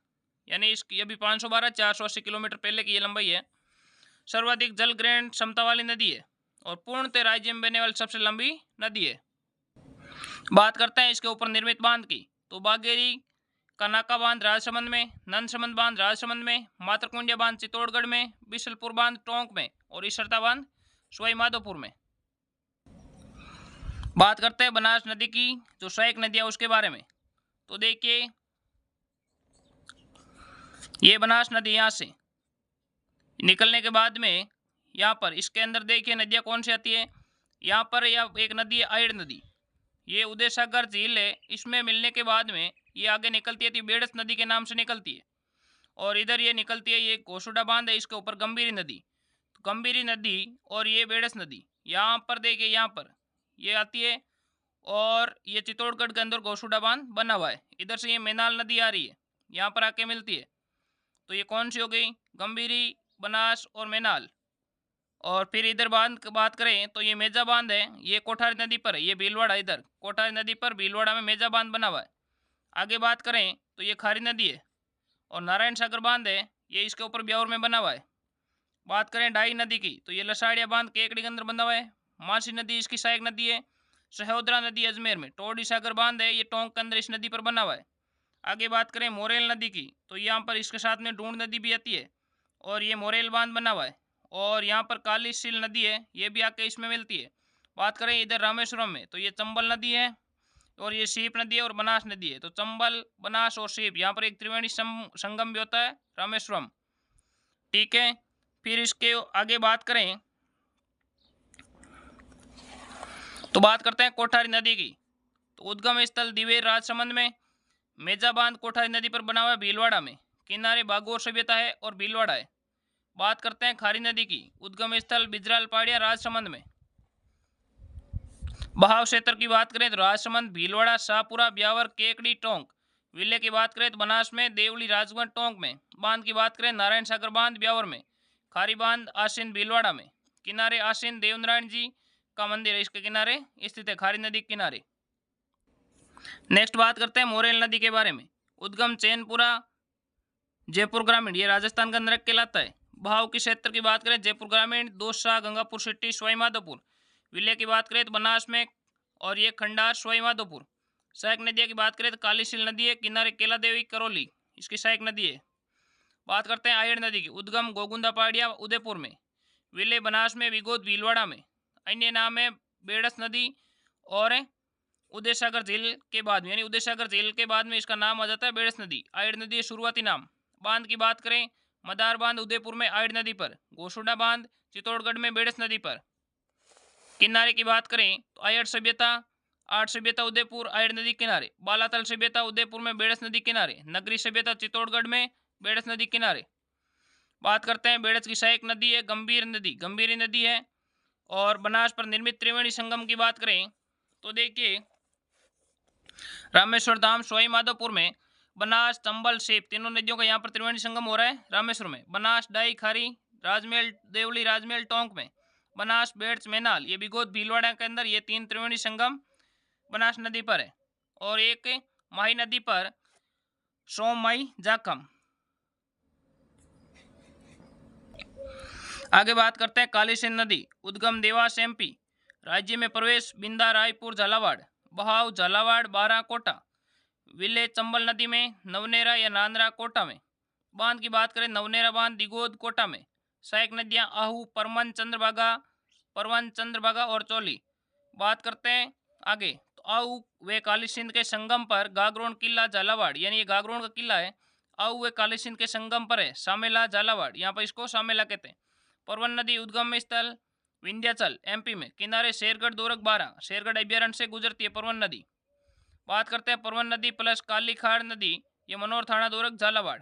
यानी इसकी अभी 512 480 किलोमीटर पहले की ये लंबाई है। सर्वाधिक जल ग्रहण क्षमता वाली नदी है और पूर्णतः राज्य में बहने वाली सबसे लंबी नदी है। बात करते हैं इसके ऊपर निर्मित बांध की। तो बागेरी का नाका बांध राजसमंद में, नंदसमंद बांध राजसमंद में, मातरकुंडिया बांध चित्तौड़गढ़ में, बिशलपुर बांध टोंक में और ईसरता बांध सवाई माधोपुर में। बात करते हैं बनास नदी की जो सहायक नदियां उसके बारे में। तो देखिए, ये बनास नदी यहाँ से निकलने के बाद में यहाँ पर इसके अंदर देखिए नदियाँ कौन सी आती है। यहाँ पर एक नदी है आइड नदी, ये उदय सागर झील है, इसमें मिलने के बाद में ये आगे निकलती है, बेड़स नदी के नाम से निकलती है। और इधर ये निकलती है, ये घोसुडा बांध है, इसके ऊपर गंभीरी नदी। तो गंभीरी नदी और ये बेड़स नदी यहाँ पर देखिए, यहाँ पर ये आती है और ये चित्तौड़गढ़ के अंदर घोसुडा बांध बना हुआ है। इधर से ये मैनाल नदी आ रही है, यहाँ पर आके मिलती है। तो ये कौन सी हो गई, गंभीरी, बनास और मैनाल। और फिर इधर बांध बात करें तो ये मेजा बांध है, ये कोठारी नदी पर है, ये भीलवाड़ा इधर कोठारी नदी पर भीलवाड़ा में मेजा बांध बना हुआ है। आगे बात करें तो ये खारी नदी है और नारायण सागर बांध है, ये इसके ऊपर ब्यावर में बना हुआ है। बात करें डाई नदी की तो ये लसाड़िया बांध केकड़ी के अंदर बना हुआ है। मासी नदी इसकी सहायक नदी है। सहोदरा नदी अजमेर में टोडी सागर बांध है, ये टोंक के अंदर इस नदी पर बना हुआ है। आगे बात करें मोरेल नदी की तो यहाँ पर इसके साथ में ढूंढ नदी भी आती है और ये मोरेल बांध बना हुआ है। और यहाँ पर काली सील नदी है, ये भी आके इसमें मिलती है। बात करें इधर रामेश्वरम में तो ये चंबल नदी है और ये सीप नदी है और बनास नदी है। तो चंबल, बनास और सीप, यहाँ पर एक त्रिवेणी संगम भी होता है रामेश्वरम। ठीक है, फिर इसके आगे बात करें तो बात करते हैं कोठारी नदी की। तो उद्गम स्थल दिवेर राजसमंद में, मेजा बांध कोठारी नदी पर बना हुआ है भीलवाड़ा में, किनारे बागोर सभ्यता है और भीलवाड़ा है। बात करते हैं खारी नदी की, उद्गम स्थल बिजराल पाड़िया राजसमंद में। बहाव क्षेत्र की बात करें तो राजसमंद, भीलवाड़ा, शाहपुरा, ब्यावर, केकड़ी, टोंक। विले की बात करें तो बनास में, देवली, राजगढ़, टोंक में। बांध की बात करें नारायण सागर बांध ब्यावर में, खारी बांध आसीन भीलवाड़ा में, किनारे आसीन देवनारायण जी का मंदिर है, इसके किनारे स्थित है, खारी नदी के किनारे। नेक्स्ट बात करते हैं मोरेल नदी के बारे में। उद्गम चैनपुरा, जयपुर ग्रामीण, ये राजस्थान का नरक कहलाता है। बहाव की क्षेत्र की बात करें जयपुर ग्रामीण, दौसा, गंगापुर सिटी, सवाई माधोपुर। विले की बात करें तो बनास में और ये खंडार, सवाई माधोपुर। सहायक नदियों की बात करें तो कालीशील नदी है, किनारे केला देवी, करौली इसकी सहायक नदी है। बात करते हैं आयड़ नदी की, उद्गम गोगुंदा पहाड़िया, उदयपुर में। विले बनास में, विगोद भीलवाड़ा में। अन्य नाम है बेड़स नदी और उदय सागर झील के बाद में, यानी उदय सागर झील के बाद में इसका नाम आ जाता है बेड़स नदी। आयड़ नदी शुरुआती नाम। बांध की बात करें मदार बांध उदयपुर में आयड़ नदी पर, घोसुडा बांध चित्तौड़गढ़ में बेड़स नदी पर। किनारे की बात करें तो आयड़ सभ्यता, आठ सभ्यता उदयपुर आयड़ नदी किनारे, बालातल सभ्यता उदयपुर में बेड़स नदी किनारे, नगरी सभ्यता चित्तौड़गढ़ में बेड़स नदी किनारे। बात करते हैं बेड़स की सहायक नदी है गंभीर नदी, गंभीरी नदी है। और बनास पर निर्मित त्रिवेणी संगम की बात करें तो देखिए रामेश्वर धाम, सवाई माधोपुर में, बनास, चंबल, सीप तीनों नदियों का यहाँ पर त्रिवेणी संगम हो रहा है रामेश्वर में। बनास, डाई, खारी, राजमहल, देवली, राजमहल, टोंक में। बनास, बेड़स, मैनाल, ये बिगोद भीलवाड़ा के अंदर ये तीन त्रिवेणी संगम बनास नदी पर है। और एक माही नदी पर सोम, माई, जाखम। आगे बात करते हैं कालीसिंध नदी, उद्गम देवास एमपी, राज्य में प्रवेश बिंदा, रायपुर, झालावाड़। बहाव झालावाड़, बारा, कोटा। विले चंबल नदी में, नवनेरा या नांदरा, कोटा में। बांध की बात करें नवनेरा बांध दिगोद, कोटा में। सहायक नदियां आहू, परमन, चंद्रभागा और चोली। बात करते हैं आगे तो आहू वे कालीसिंध के संगम पर, गागरोन किला, झालावाड़, यानी ये गागरोन का किला है। आहू वे कालीसिंध के संगम पर है, सामेला, झालावाड़, यहाँ पर इसको सामेला कहते हैं। परवन नदी उद्गम स्थल विंध्याचल एमपी में, किनारे शेरगढ़, दोरक, बारा। शेरगढ़ अभ्यारण्य से गुजरती है परवन नदी। बात करते हैं परवन नदी प्लस काली खाड़ नदी, ये मनोर, थाना, दोरक, झालावाड़।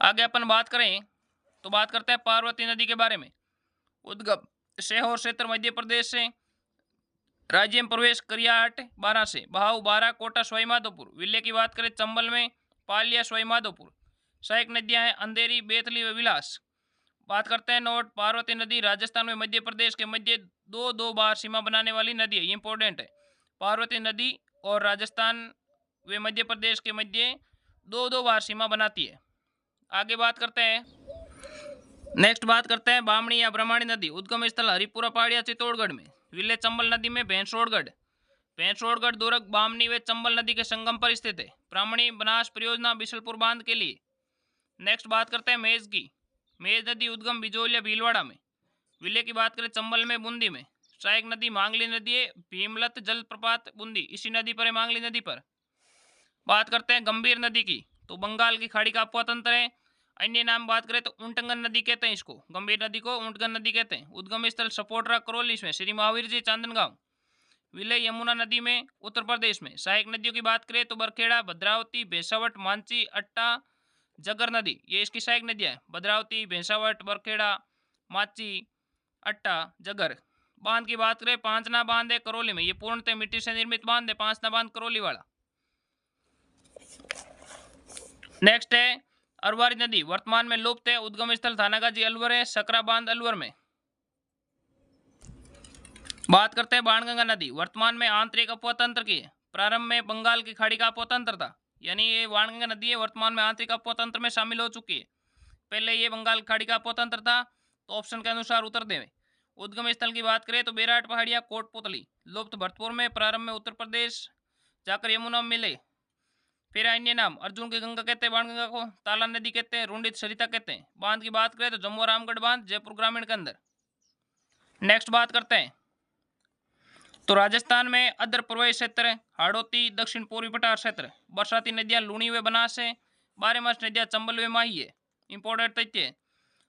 आगे अपन बात करें तो बात करते हैं पार्वती नदी के बारे में। उद्गम शेहोर क्षेत्र मध्य प्रदेश से, राज्य में प्रवेश करियाट, बारा से। बहाव बारा, कोटा, सवाई माधोपुर। विले की बात करें चंबल में, पालिया, सवाई माधोपुर। सहायक नदियां हैं अंधेरी, बेतली व विलास। बात करते हैं नोट, पार्वती नदी राजस्थान में मध्य प्रदेश के मध्य दो बार सीमा बनाने वाली नदी है, ये इंपॉर्टेंट है। पार्वती नदी और राजस्थान व मध्य प्रदेश के मध्य दो बार सीमा बनाती है। आगे बात करते हैं, नेक्स्ट बात करते हैं बामणी या ब्रह्माणी नदी, उद्गम स्थल हरिपुरा पहाड़िया, चित्तौड़गढ़ में। विले चंबल नदी में, भैंसोड़गढ़, दुर्ग, बामनी व चंबल नदी के संगम पर स्थित है। ब्राह्मणी बनास परियोजना बिशलपुर बांध के लिए। नेक्स्ट बात करते हैं मेज की, मेज नदी उद्गम बिजोलिया, भीलवाड़ा में। विले की बात करें चंबल में, बूंदी में। सहायक नदी मांगली नदी है, भीमलत जलप्रपात बूंदी, इसी नदी पर है, मांगली नदी पर। बात करते हैं गंभीर नदी की, तो बंगाल की खाड़ी का अपवा तंत्र है। अन्य नाम बात करें तो ऊंटगन नदी कहते हैं इसको, गंभीर नदी को ऊंटगन नदी कहते हैं। उद्गम स्थल सपोटरा, करौली में, श्री महावीर जी, चांदनगांव। विलय यमुना नदी में, उत्तर प्रदेश में। सहायक नदियों की बात करें तो बरखेड़ा, भद्रावती, भैंसावट, मांची, अट्टा, जगर नदी, ये इसकी सहायक नदियां है। भद्रावती, भैंसावट, बरखेड़ा, माची, अट्टा, जगर। बांध की बात करें पांचना बांध है करौली में, ये पूर्णतः मिट्टी से निर्मित बांध है, पांचना बांध करौली वाला। नेक्स्ट है अरवारी नदी, वर्तमान में लुप्त है। उद्गम स्थल थानागाजी, अलवर है। सकरा बांध अलवर में। बात करते हैं बाणगंगा नदी वर्तमान में आंतरिक अपवा तंत्र की है। प्रारंभ में बंगाल की खाड़ी का अपवा तंत्र था, यानी ये बाणगंगा नदी है वर्तमान में आंतरिक अपवा तंत्र में शामिल हो चुकी है। पहले ये बंगाल की खाड़ी का अपवा तंत्र था। तो ऑप्शन के अनुसार उत्तर दें। उद्गम स्थल की बात करें तो बेराट पहाड़िया, कोटपुतली, लुप्त भरतपुर में, प्रारंभ में उत्तर प्रदेश, जाकर यमुना में मिले। फिर अन्य नाम अर्जुन की गंगा कहते हैं बाणगंगा को, ताला नदी कहते हैं, रुंडित सरिता कहते हैं। बांध की बात करें तो जम्मू और रामगढ़ बांध जयपुर ग्रामीण के अंदर। नेक्स्ट बात करते हैं तो राजस्थान में अदर प्रवाही क्षेत्र, हाड़ौती, दक्षिण पूर्वी पठार क्षेत्र, बरसाती नदियां लूणी व बनास है, बारहमास नदियां चंबल व माही है। इंपॉर्टेंट तथ्य है,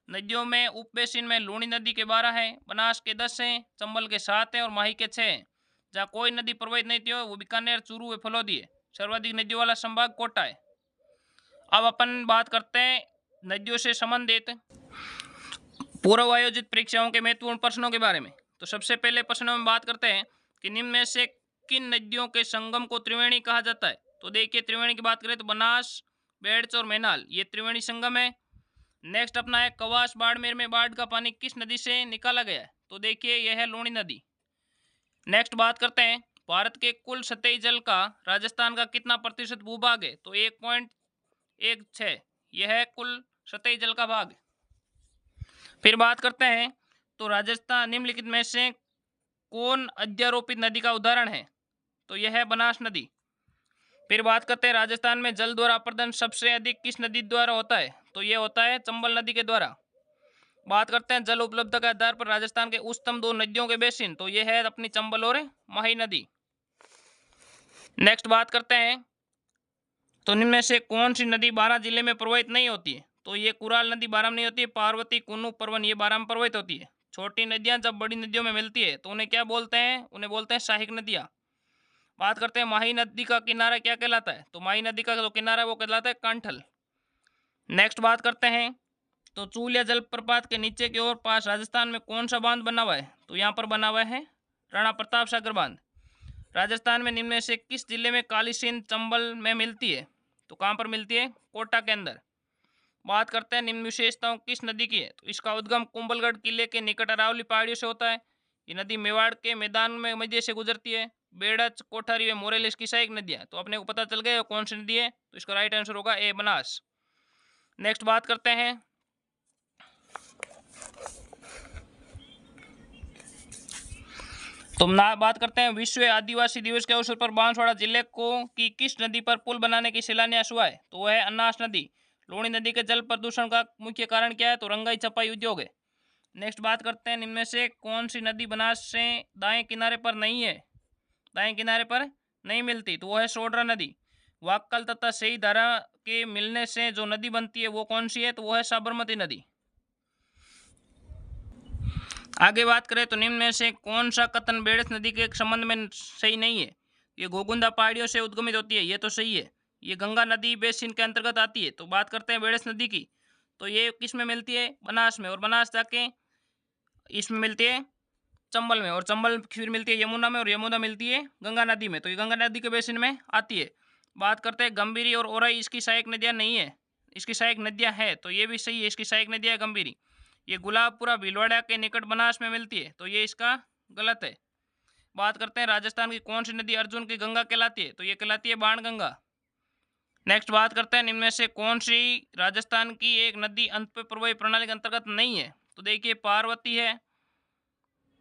नदियों में उप बेसिन में लूणी नदी के 12 है, बनास के 10 है, चंबल के 7 है और माही के 6 है। जहाँ कोई नदी प्रवाहित नहीं थी वो बीकानेर, चूरू व फलोदी है। सर्वाधिक नदियों वाला संभाग कोटा है। अब अपन बात करते हैं नदियों से संबंधित पूर्व आयोजित परीक्षाओं के महत्वपूर्ण प्रश्नों के बारे में। तो सबसे पहले प्रश्नों में बात करते हैं कि निम्न में से किन नदियों के संगम को त्रिवेणी कहा जाता है। तो देखिए त्रिवेणी की बात करें तो बनास, बेड़च और मैनाल ये त्रिवेणी संगम है। नेक्स्ट अपना है कवास, बाड़मेर में बाढ़ का पानी किस नदी से निकाला गया है। तो देखिए यह है लूणी नदी। नेक्स्ट बात करते हैं भारत के कुल सतही जल का राजस्थान का कितना प्रतिशत भूभाग है। तो 1.16 यह है कुल सतही जल का भाग। फिर बात करते हैं तो राजस्थान निम्नलिखित में से कौन अध्यारोपित नदी का उदाहरण है। तो यह है बनास नदी। फिर बात करते हैं राजस्थान में जल द्वारा अपर्दन सबसे अधिक किस नदी द्वारा होता है। तो यह होता है चंबल नदी के द्वारा। बात करते हैं जल उपलब्धता के आधार पर राजस्थान के उच्चतम 2 नदियों के बेसिन। तो यह है अपनी चंबल और माही नदी। नेक्स्ट बात करते हैं तो निम्न में से कौन सी नदी बारां जिले में प्रवाहित नहीं होती है। तो ये कुराल नदी बारां में नहीं होती है, पार्वती, कुन्नू, परवन ये बारां में प्रवाहित होती है। छोटी नदियां जब बड़ी नदियों में मिलती है तो उन्हें क्या बोलते हैं, उन्हें बोलते हैं सहायक नदियां। बात करते हैं माही नदी का किनारा क्या कहलाता है। तो माही नदी का जो किनारा है वो कहलाता है कांठल। नेक्स्ट बात करते हैं तो चूलिया जलप्रपात के नीचे की ओर पास राजस्थान में कौन सा बांध बना हुआ है। तो यहाँ पर बना हुआ है राणा प्रताप सागर बांध। राजस्थान में निम्न में से किस जिले में काली सिंध चंबल में मिलती है। तो कहाँ पर मिलती है, कोटा के अंदर। बात करते हैं निम्न विशेषताओं किस नदी की है। तो इसका उद्गम कुंभलगढ़ किले के निकट अरावली पहाड़ियों से होता है। ये नदी मेवाड़ के मैदान में मध्य से गुजरती है। बेड़च, कोठारी व मोरेल इसकी सहायक नदियाँ। तो अपने को पता चल गया कौन सी नदी है। तो इसका राइट आंसर होगा ए बनास। नेक्स्ट बात करते हैं तो ना बात करते हैं विश्व आदिवासी दिवस के अवसर पर बांसवाड़ा जिले को की किस नदी पर पुल बनाने की शिलान्यास हुआ है। तो वह है अन्नास नदी। लूणी नदी के जल प्रदूषण का मुख्य कारण क्या है। तो रंगाई छपाई उद्योग है। नेक्स्ट बात करते हैं इनमें से कौन सी नदी बनास से दाएं किनारे पर नहीं है, दाएं किनारे पर नहीं मिलती। तो वह है सोडरा नदी। वाक्कल तथा सही धारा के मिलने से जो नदी बनती है वो कौन सी है। तो वह है साबरमती नदी। आगे बात करें तो निम्न में से कौन सा कथन बेड़स नदी के संबंध में सही नहीं है। ये गोगुंदा पहाड़ियों से उद्गमित होती है, ये तो सही है। ये गंगा नदी बेसिन के अंतर्गत आती है। तो बात करते हैं बेड़स नदी की, तो ये किस में मिलती है, बनास में, और बनास जाके इसमें मिलती है चंबल में, और चंबल फिर मिलती है यमुना में, और यमुना मिलती है गंगा नदी में। तो ये गंगा नदी के बेसिन में आती है। बात करते हैं गंभीरी और ओराई इसकी सहायक नदियाँ नहीं है, इसकी सहायक नदियाँ है। तो ये भी सही है, इसकी सहायक नदियाँ है गंभीरी। ये गुलाबपुरा भीलवाड़ा के निकट बनास में मिलती है। तो ये इसका गलत है। बात करते हैं राजस्थान की कौन सी नदी अर्जुन की गंगा कहलाती है। तो ये कहलाती है बाणगंगा। नेक्स्ट बात करते हैं निम्न में से कौन सी राजस्थान की एक नदी अंत प्रवाही प्रणाली के अंतर्गत नहीं है। तो देखिए पार्वती है,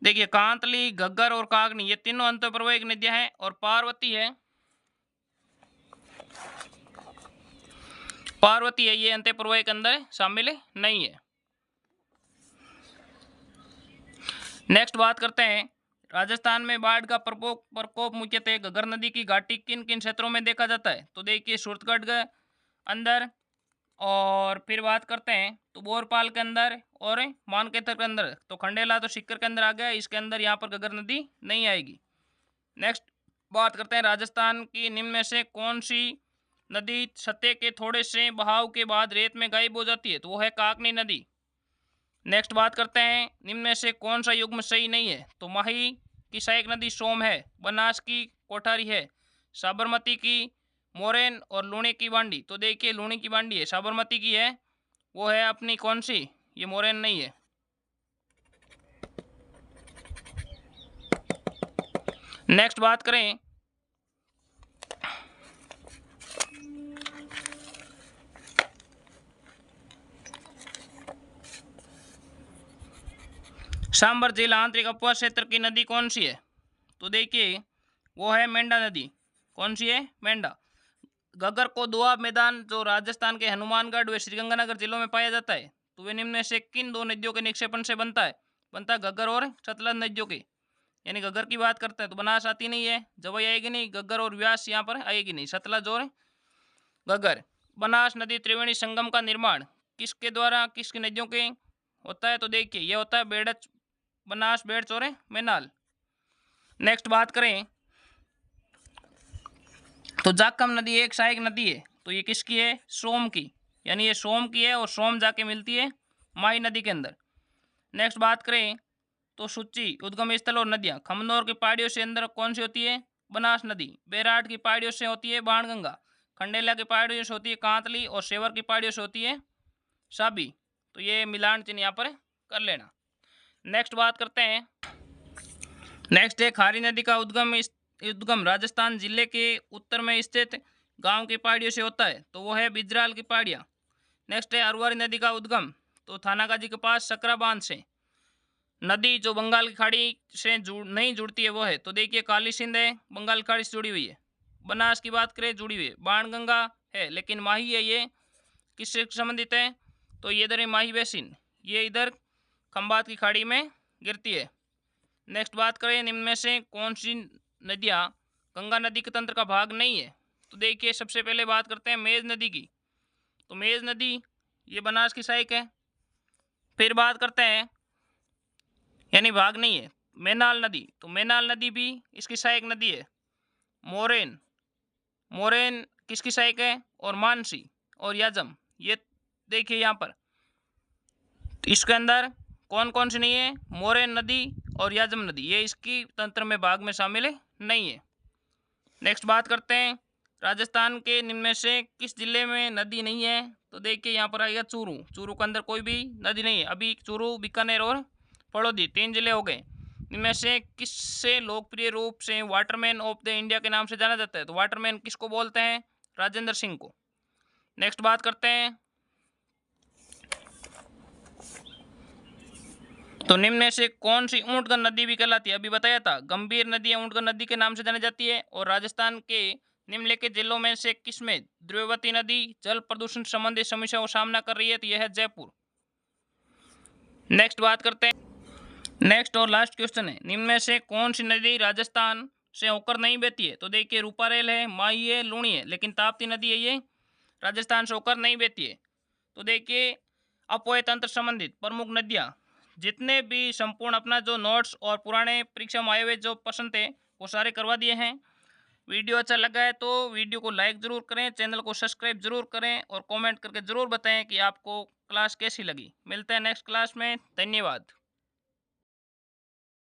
देखिए कांतली, घग्गर और कागनी ये तीनों अंत प्रवाही नदियां हैं, और पार्वती है, पार्वती है ये अंत प्रवाही के अंदर शामिल नहीं है। नेक्स्ट बात करते हैं राजस्थान में बाढ़ का प्रकोप मुख्यतः घग्गर नदी की घाटी किन किन क्षेत्रों में देखा जाता है। तो देखिए सूरतगढ़ के अंदर, और फिर बात करते हैं तो बोरपाल के अंदर और मानकेतर के अंदर। तो खंडेला तो सिक्कर के अंदर आ गया, इसके अंदर यहाँ पर घग्गर नदी नहीं आएगी। नेक्स्ट बात करते हैं राजस्थान की निम्न में से कौन सी नदी सतह के थोड़े से बहाव के बाद रेत में गायब हो जाती है। तो वो है काकनी नदी। नेक्स्ट बात करते हैं निम्न में से कौन सा युग्म सही नहीं है। तो माही की सहायक नदी सोम है, बनास की कोठारी है, साबरमती की मोरेन, और लूणी की बांडी। तो देखिए लूणी की बांडी है, साबरमती की है वो है अपनी कौन सी, ये मोरेन नहीं है। नेक्स्ट बात करें सांबर जिला आंतरिक अपवा क्षेत्र की नदी कौन सी है? तो देखिए वो है मेंढा नदी। कौन सी है? मेंढा। घग्गर को दोआब मैदान जो राजस्थान के हनुमानगढ़ व श्रीगंगानगर जिलों में पाया जाता है, तो वे निम्न में से किन दो नदियों के निक्षेपण से बनता है? बनता है घग्गर और सतलज नदियों के। यानी घग्गर की बात करते हैं तो बनास आती नहीं है, जवई आएगी नहीं, घग्गर और व्यास यहाँ पर आएगी नहीं, सतलज और घग्गर। बनास नदी त्रिवेणी संगम का निर्माण किसके द्वारा, किसकी नदियों के होता है? तो देखिए ये होता है बेड़च, बनास, बेड़च और मैनाल। नेक्स्ट बात करें तो जाखम नदी एक सहायक नदी है, तो ये किसकी है? सोम की। यानी ये सोम की है और सोम जाके मिलती है माई नदी के अंदर। नेक्स्ट बात करें तो सूची उद्गम स्थल और नदियां खमनौर की पहाड़ियों से अंदर कौन सी होती है? बनास नदी। बैराट की पहाड़ियों से होती है बाणगंगा। खंडेला की पहाड़ियों से होती है कांतली और सेवर की पहाड़ियों से होती है साबी। तो ये मिलान चिन्ह यहाँ पर कर लेना। नेक्स्ट बात करते हैं, नेक्स्ट है खारी नदी का उद्गम राजस्थान जिले के उत्तर में स्थित गांव की पहाड़ियों से होता है, तो वो है बिजराल की पहाड़ियाँ। नेक्स्ट है अरवारी नदी का उद्गम तो थानागाजी के पास सकरा बांध से। नदी जो बंगाल की खाड़ी से नहीं जुड़ती है वो है, तो देखिए काली सिंध है, बंगाल की खाड़ी से जुड़ी हुई है। बनास की बात करें जुड़ी हुई है, बाणगंगा है लेकिन माही है, ये किससे संबंधित है? तो ये इधर है माही बेसिन, ये इधर खंबात की खाड़ी में गिरती है। नेक्स्ट बात करें निम्न में से कौन सी नदियाँ गंगा नदी के तंत्र का भाग नहीं है? तो देखिए सबसे पहले बात करते हैं मेज नदी की, तो मेज नदी ये बनास की सहायक है। फिर बात करते हैं यानी भाग नहीं है मैनाल नदी, तो मैनाल नदी भी इसकी सहायक नदी है। मोरेन, मोरेन किसकी सहायक है? और मानसी और याजम, ये देखिए यहाँ पर इसके अंदर कौन कौन सी नहीं है? मोरेन नदी और याजम नदी, ये इसकी तंत्र में भाग में शामिल नहीं है। नेक्स्ट बात करते हैं राजस्थान के निम्न में से किस जिले में नदी नहीं है? तो देखिए यहाँ पर आएगा चूरू। चूरू के अंदर कोई भी नदी नहीं है। अभी चूरू, बीकानेर और फड़ौदी 3 जिले हो गए। इनमें से किससे लोकप्रिय रूप से वाटरमैन ऑफ द इंडिया के नाम से जाना जाता है? तो वाटरमैन किसको बोलते हैं? राजेंद्र सिंह को। नेक्स्ट बात करते हैं तो निम्न में से कौन सी ऊंटगंज नदी भी कहलाती है? अभी बताया था गंभीर नदी ऊंटगंज नदी के नाम से जानी जाती है। और राजस्थान के निम्नलिखित जिलों में से किसमें द्रव्यवती नदी जल प्रदूषण संबंधी समस्याओं का सामना कर रही है? तो यह है जयपुर। नेक्स्ट बात करते हैं, नेक्स्ट और लास्ट क्वेश्चन है निम्न में से कौन सी नदी राजस्थान से होकर नहीं बहती है? तो देखिए रूपारेल है, माही है, लूणी है, लेकिन ताप्ती नदी है ये राजस्थान से होकर नहीं बहती है। तो देखिए अपव्यय तंत्र संबंधित प्रमुख नदियाँ जितने भी संपूर्ण अपना जो नोट्स और पुराने परीक्षा में आए हुए जो प्रश्न थे वो सारे करवा दिए हैं। वीडियो अच्छा लगा है तो वीडियो को लाइक ज़रूर करें, चैनल को सब्सक्राइब जरूर करें और कमेंट करके ज़रूर बताएं कि आपको क्लास कैसी लगी। मिलते हैं नेक्स्ट क्लास में, धन्यवाद।